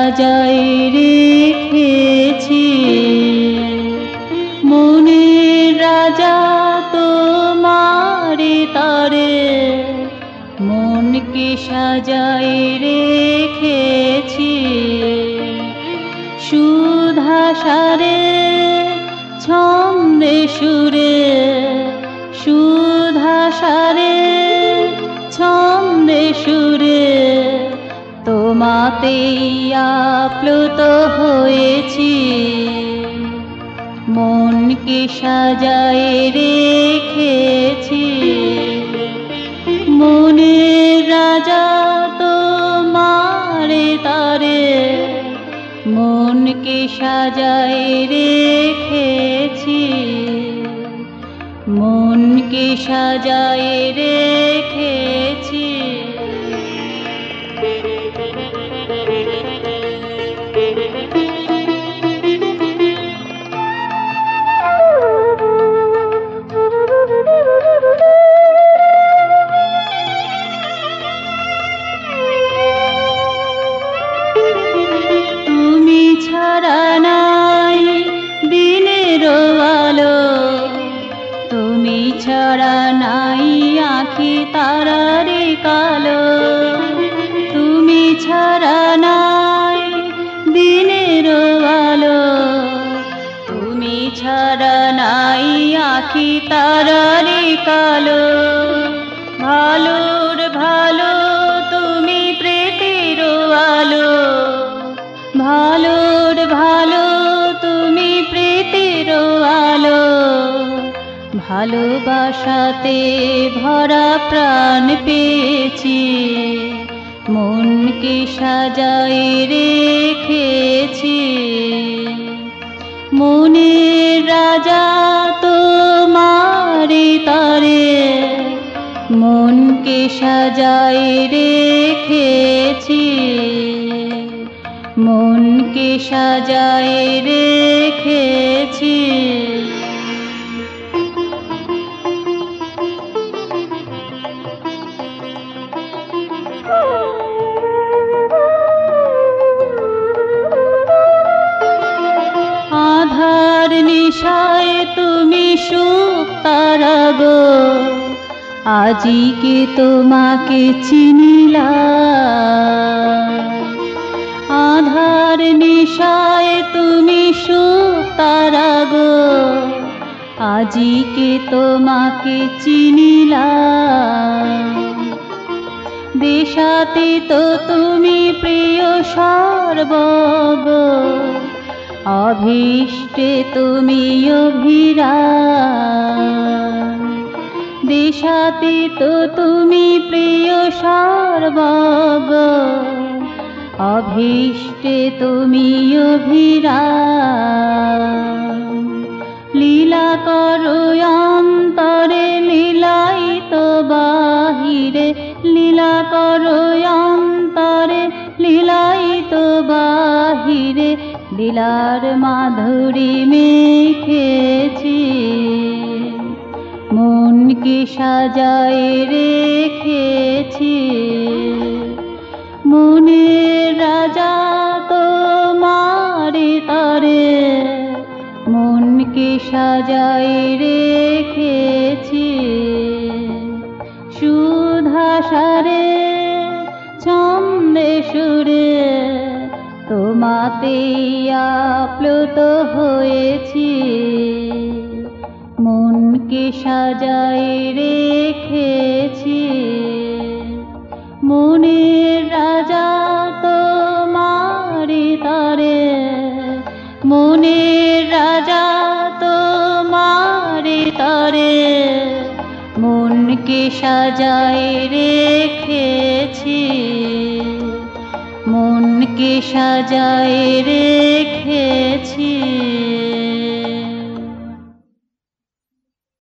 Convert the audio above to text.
সাজাই রেখেছি মনের রাজা তোমারে তারে মনকে সাজাই রেখেছি সুধা সারে ছন্দে সুরে সুধা সারে ছন্দে সুরে তোমাতেই আপ্লুত হয়েছি মনকে সাজাই রেখেছি মনের রাজা তোমারে তারে মনকে সাজাই রেখেছি মনকে সাজাই রেখেছি তুমি ছাড়া নাই দিনের আলো তুমি ছাড়া নাই আঁখি তারারে কালো তুমি ছাড়া নাই দিনের আলো তুমি ছাড়া নাই আঁখি তারারে কালো ভালোর ভালো তুমি প্রীতির আলো ভালোর ভালো তুমি প্রীতির আলো ভালোবাসাতে ভরা প্রাণ পেয়েছি মনকে সাজাই রেখেছি মনের রাজা তোমারে তারে মনকে সাজাই রেখেছি মনকে সাজাই রেখেছি আধার নিশায় তুমি সুখ তারা গো আজিকে তোমাকে চিনিলাম আধার নিশায় তুমি সুখ তারা গো আজিকে তোমাকে চিনিলাম দেশাতে তো তুমি প্রিয় সর্বগ অভীষ্টে তুমি অভিরাম দেশাতে তো তুমি প্রিয় সর্বগ অভীষ্টে তুমি অভিরাম লীলা করো অন্তরে লীলায়িত বাহিরে লীলা করো অন্তরে লীলায়িত বাহিরে লীলার মাধুরী মেখেছি মনকে সাজাই রেখেছি মনের রাজা তোমারে তারে মনকে সাজাই রেখেছি সুধা সারে ছন্দে সুরে তোমাতেই আপ্লুত হয়েছি মনকে সাজাই রেখেছি মনের রাজা তোমারে তারে মনের রাজা তোমারে তারে মনকে সাজাই রেখেছি মনকে সাজাই রেখেছি।